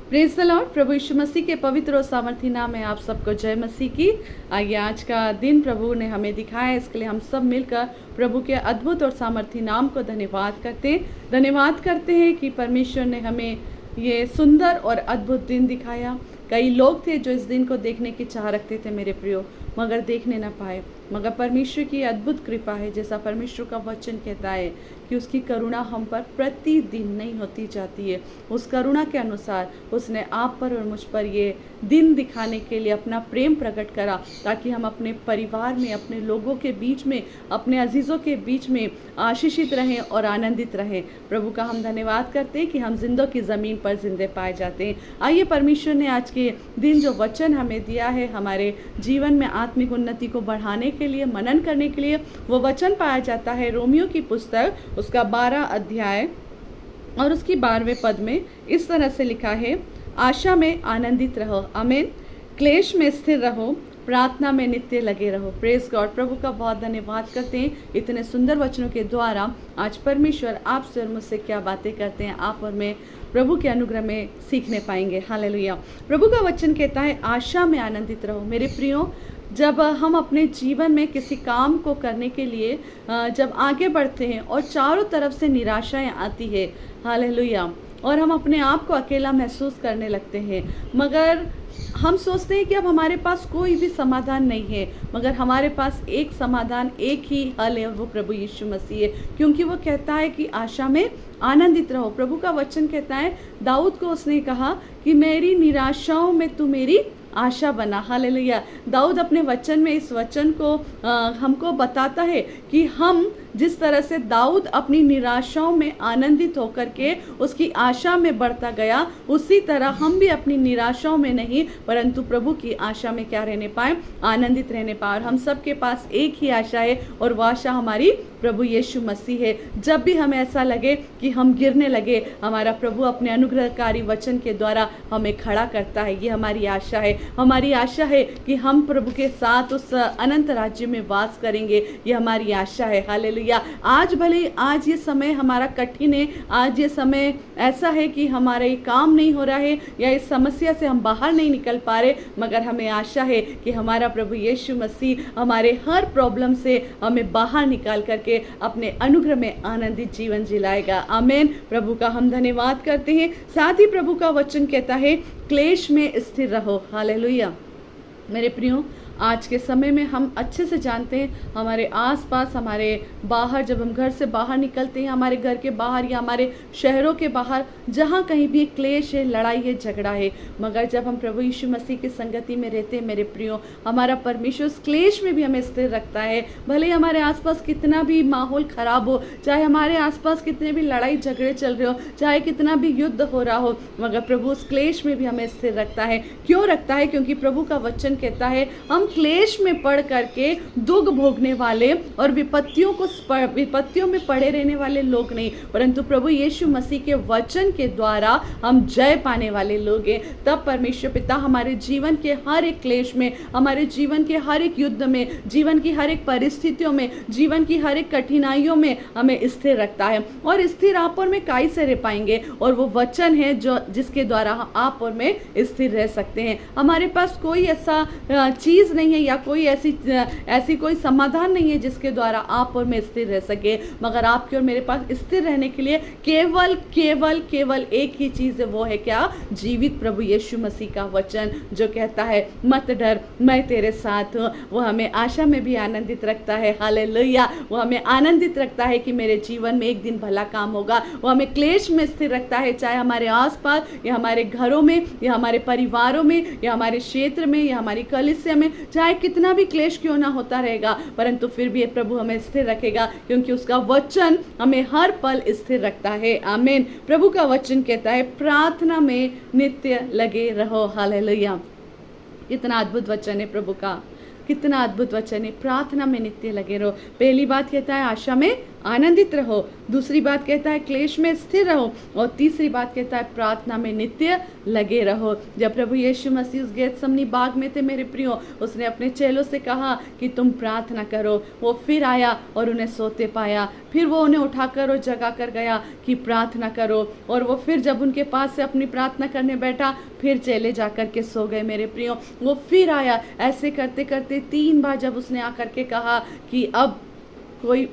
Praise the Lord. प्रभु यीशु मसीह के पवित्र और सामर्थी नाम में आप सबको जय मसीह की। आइए आज का दिन प्रभु ने हमें दिखाया है, इसके लिए हम सब मिलकर प्रभु के अद्भुत और सामर्थी नाम को धन्यवाद करते हैं कि परमेश्वर ने हमें ये सुंदर और अद्भुत दिन दिखाया। कई लोग थे जो इस दिन को देखने की चाह रखते थे मेरे प्रियो, मगर देखने ना पाए। मगर परमेश्वर की अद्भुत कृपा है, जैसा परमेश्वर का वचन कहता है कि उसकी करुणा हम पर प्रतिदिन नहीं होती जाती है। उस करुणा के अनुसार उसने आप पर और मुझ पर ये दिन दिखाने के लिए अपना प्रेम प्रकट करा, ताकि हम अपने परिवार में, अपने लोगों के बीच में, अपने अजीज़ों के बीच में आशीषित रहें और आनंदित रहें। प्रभु का हम धन्यवाद करते हैं कि हम जिंदों की ज़मीन पर जिंदे पाए जाते हैं। आइए परमेश्वर ने आज के दिन जो वचन हमें दिया है, हमारे जीवन में आत्मिक उन्नति को बढ़ाने के लिए, मनन करने के लिए, वो वचन पाया जाता है रोमियो की पुस्तक, उसका 12 अध्याय और उसकी 12वें पद में इस तरह से लिखा है, आशा में आनंदित रहो, आमीन। क्लेश में स्थिर रहो, प्रार्थना में नित्य लगे रहो। Praise God. प्रभु का बहुत धन्यवाद करते हैं इतने सुंदर वचनों के द्वारा। आज परमेश्वर आपसे और मुझसे क्या बातें करते हैं, आप और मैं प्रभु के अनुग्रह में सीखने पाएंगे। हालेलुया। प्रभु का वचन कहता है, आशा में आनंदित रहो। मेरे प्रियो, जब हम अपने जीवन में किसी काम को करने के लिए जब आगे बढ़ते हैं और चारों तरफ से निराशाएं आती है, हालेलुया, और हम अपने आप को अकेला महसूस करने लगते हैं, मगर हम सोचते हैं कि अब हमारे पास कोई भी समाधान नहीं है, मगर हमारे पास एक समाधान, एक ही हल है, और वो प्रभु यीशु मसीह है। क्योंकि वो कहता है कि आशा में आनंदित रहो। प्रभु का वचन कहता है, दाऊद को उसने कहा कि मेरी निराशाओं में तू मेरी आशा बना। हालेलुया। दाऊद अपने वचन में इस वचन को हमको बताता है कि हम जिस तरह से दाऊद अपनी निराशाओं में आनंदित होकर के उसकी आशा में बढ़ता गया, उसी तरह हम भी अपनी निराशाओं में नहीं, परंतु प्रभु की आशा में क्या रहने पाए, आनंदित रहने पाए। और हम सब के पास एक ही आशा है, और वह आशा हमारी प्रभु यीशु मसीह है। जब भी हमें ऐसा लगे कि हम गिरने लगे, हमारा प्रभु अपने अनुग्रहकारी वचन के द्वारा हमें खड़ा करता है। ये हमारी आशा है। हमारी आशा है कि हम प्रभु के साथ उस अनंत राज्य में वास करेंगे। ये हमारी आशा है। हालेलुया। आज भले आज ये समय हमारा कठिन है, आज ये समय ऐसा है कि हमारा ये काम नहीं हो रहा है, या इस समस्या से हम बाहर नहीं निकल पा रहे, मगर हमें आशा है कि हमारा प्रभु यीशु मसीह हमारे हर प्रॉब्लम से हमें बाहर निकाल करके अपने अनुग्रह में आनंदित जीवन जिलाएगा। आमीन। प्रभु का हम धन्यवाद करते हैं। साथ ही प्रभु का वचन कहता है, क्लेश में स्थिर रहो। हालेलुया। मेरे प्रियो, आज के समय में हम अच्छे से जानते हैं, हमारे आसपास, हमारे बाहर, जब हम घर से बाहर निकलते हैं, हमारे घर के बाहर या हमारे शहरों के बाहर, जहाँ कहीं भी क्लेश है, लड़ाई है, झगड़ा है, मगर जब हम प्रभु यीशु मसीह की संगति में रहते हैं मेरे प्रियो, हमारा परमेश्वर उस क्लेश में भी हमें स्थिर रखता है। भले हमारे आसपास कितना भी माहौल खराब हो, चाहे हमारे आसपास कितने भी लड़ाई झगड़े चल रहे हो, चाहे कितना भी युद्ध हो रहा हो, मगर प्रभु उस क्लेश में भी हमें स्थिर रखता है। क्यों रखता है? क्योंकि प्रभु का वचन कहता है, हम क्लेश में पड़ करके दुख भोगने वाले और विपत्तियों में पड़े रहने वाले लोग नहीं, परंतु प्रभु यीशु मसीह के वचन के द्वारा हम जय पाने वाले लोग हैं। तब परमेश्वर पिता हमारे जीवन के हर एक क्लेश में, हमारे जीवन के हर एक युद्ध में, जीवन की हर एक परिस्थितियों में, जीवन की हर एक कठिनाइयों में हमें स्थिर रखता है। और स्थिर आप और मैं काई से रह पाएंगे, और वो वचन है जो जिसके द्वारा आप और मैं स्थिर रह सकते हैं। हमारे पास कोई ऐसा चीज नहीं है, या कोई ऐसी कोई समाधान नहीं है जिसके द्वारा आप और मैं स्थिर रह सके, मगर आपके और मेरे पास स्थिर रहने के लिए केवल केवल केवल एक ही चीज है। वो है क्या? जीवित प्रभु यीशु मसीह का वचन, जो कहता है, मत डर, मैं तेरे साथ हूँ। वो हमें आशा में भी आनंदित रखता है। हालेलुया। वो हमें आनंदित रखता है कि मेरे जीवन में एक दिन भला काम होगा। वो हमें क्लेश में स्थिर रखता है, चाहे हमारे आसपास, या हमारे घरों में, या हमारे परिवारों में, या हमारे क्षेत्र में, या हमारी कलीसिया में, चाहे कितना भी क्लेश क्यों ना होता रहेगा, परंतु फिर भी प्रभु हमें स्थिर रखेगा, क्योंकि उसका वचन हमें हर पल स्थिर रखता है। आमीन। प्रभु का वचन कहता है, प्रार्थना में नित्य लगे रहो। हालेलुया। कितना अद्भुत वचन है प्रभु का, कितना अद्भुत वचन है। प्रार्थना में नित्य लगे रहो। पहली बात कहता है, आशा में आनंदित रहो। दूसरी बात कहता है क्लेश में स्थिर रहो। और तीसरी बात कहता है प्रार्थना में नित्य लगे रहो। जब प्रभु यीशु मसीह उस गेतसमनी बाग में थे मेरे प्रियो, उसने अपने चेलों से कहा कि तुम प्रार्थना करो। वो फिर आया और उन्हें सोते पाया। फिर वो उन्हें उठाकर और जगा कर गया कि प्रार्थना करो। और वो फिर जब उनके पास से अपनी प्रार्थना करने बैठा, फिर चेले जाकर के सो गए मेरे प्रियो। वो फिर आया। ऐसे करते करते 3 बार जब उसने आकर के कहा कि अब कोई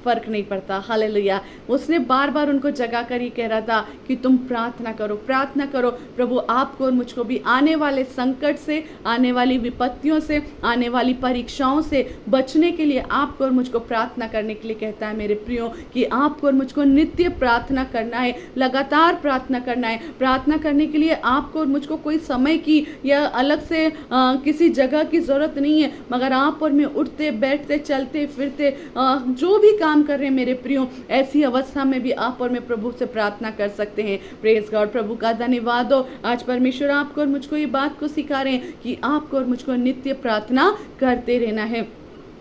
फर्क नहीं पड़ता, हालेलुया। उसने बार बार उनको जगा कर ही कह रहा था कि तुम प्रार्थना करो, प्रार्थना करो। प्रभु आपको और मुझको भी आने वाले संकट से, आने वाली विपत्तियों से, आने वाली परीक्षाओं से बचने के लिए आपको और मुझको प्रार्थना करने के लिए कहता है मेरे प्रियो, कि आपको और मुझको नित्य प्रार्थना करना है, लगातार प्रार्थना करना है। प्रार्थना करने के लिए आपको और मुझको कोई समय की या अलग से किसी जगह की जरूरत नहीं है, मगर आप और मैं उठते बैठते चलते फिरते जो भी काम कर रहे हैं मेरे प्रियो, ऐसी अवस्था में भी आप और मैं प्रभु से प्रार्थना कर सकते हैं। प्रेज गॉड, प्रभु का धन्यवाद हो। आज परमेश्वर आपको और मुझको ये बात को सिखा रहे हैं कि आपको और मुझको नित्य प्रार्थना करते रहना है।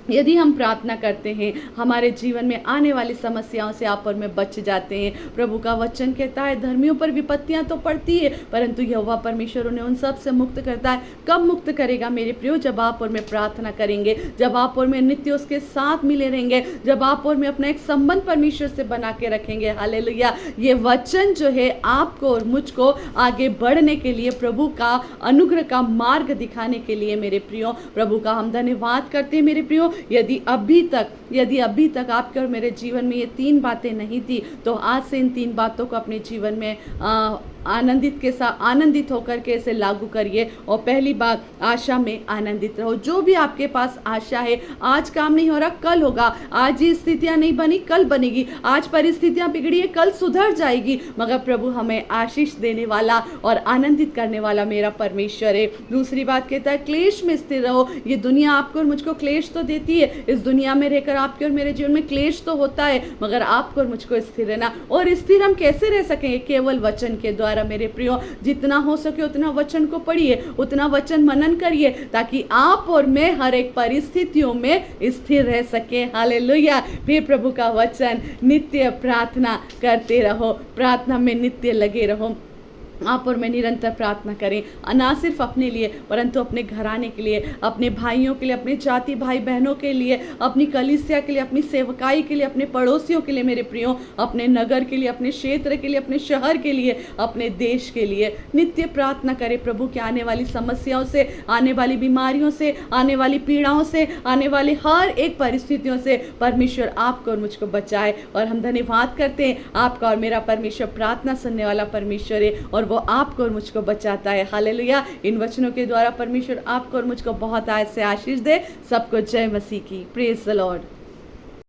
यदि हम प्रार्थना करते हैं, हमारे जीवन में आने वाली समस्याओं से आप और मैं बच जाते हैं। प्रभु का वचन कहता है धर्मियों पर विपत्तियां तो पड़ती है, परंतु यहोवा परमेश्वर उन्हें उन सब से मुक्त करता है। कब मुक्त करेगा मेरे प्रियो? जब आप और मैं प्रार्थना करेंगे, जब आप और मैं नित्य उसके साथ मिले रहेंगे, जब आप और मैं अपना एक संबंध परमेश्वर से बना के रखेंगे। हालेलुया। ये वचन जो है आपको और मुझको आगे बढ़ने के लिए, प्रभु का अनुग्रह का मार्ग दिखाने के लिए मेरे प्रियो, प्रभु का हम धन्यवाद करते हैं मेरे प्रियो। यदि अभी तक आपके और मेरे जीवन में ये 3 बातें नहीं थी, तो आज से इन 3 बातों को अपने जीवन में आनंदित होकर के इसे लागू करिए। और पहली बात, आशा में आनंदित रहो। जो भी आपके पास आशा है, आज काम नहीं हो रहा कल होगा, आज ये स्थितियां नहीं बनी कल बनेगी, आज परिस्थितियां बिगड़ी है कल सुधर जाएगी, मगर प्रभु हमें आशीष देने वाला और आनंदित करने वाला मेरा परमेश्वर है। दूसरी बात कहता है क्लेश में स्थिर रहो। ये दुनिया आपको और मुझको क्लेश तो देती है, इस दुनिया में रहकर आपके और मेरे जीवन में क्लेश तो होता है, मगर आपको और मुझको स्थिर रहना। और स्थिर हम कैसे रह सकेंगे? केवल वचन के द्वारा मेरे प्रियो। जितना हो सके उतना वचन को पढ़िए, उतना वचन मनन करिए, ताकि आप और मैं हर एक परिस्थितियों में स्थिर रह सके। हालेलुया। फिर प्रभु का वचन, नित्य प्रार्थना करते रहो, प्रार्थना में नित्य लगे रहो। आप और मैं निरंतर प्रार्थना करें, ना सिर्फ अपने लिए परंतु अपने घराने के लिए, अपने भाइयों के लिए, अपने जाति भाई बहनों के लिए, अपनी कलीसिया के लिए, अपनी सेवकाई के लिए, अपने पड़ोसियों के लिए मेरे प्रियो, अपने नगर के लिए, अपने क्षेत्र के लिए, अपने शहर के लिए, अपने देश के लिए नित्य प्रार्थना करें। प्रभु के आने वाली समस्याओं से, आने वाली बीमारियों से, आने वाली पीड़ाओं से, आने वाली हर एक परिस्थितियों से परमेश्वर आपको और मुझको बचाए। और हम धन्यवाद करते हैं, आपका और मेरा परमेश्वर प्रार्थना सुनने वाला परमेश्वर है, और वो आपको और मुझको बचाता है। हालेलुया। इन वचनों के द्वारा परमेश्वर आपको और मुझको बहुत आयत से आशीष दे। सबको जय मसीह की। Praise the Lord.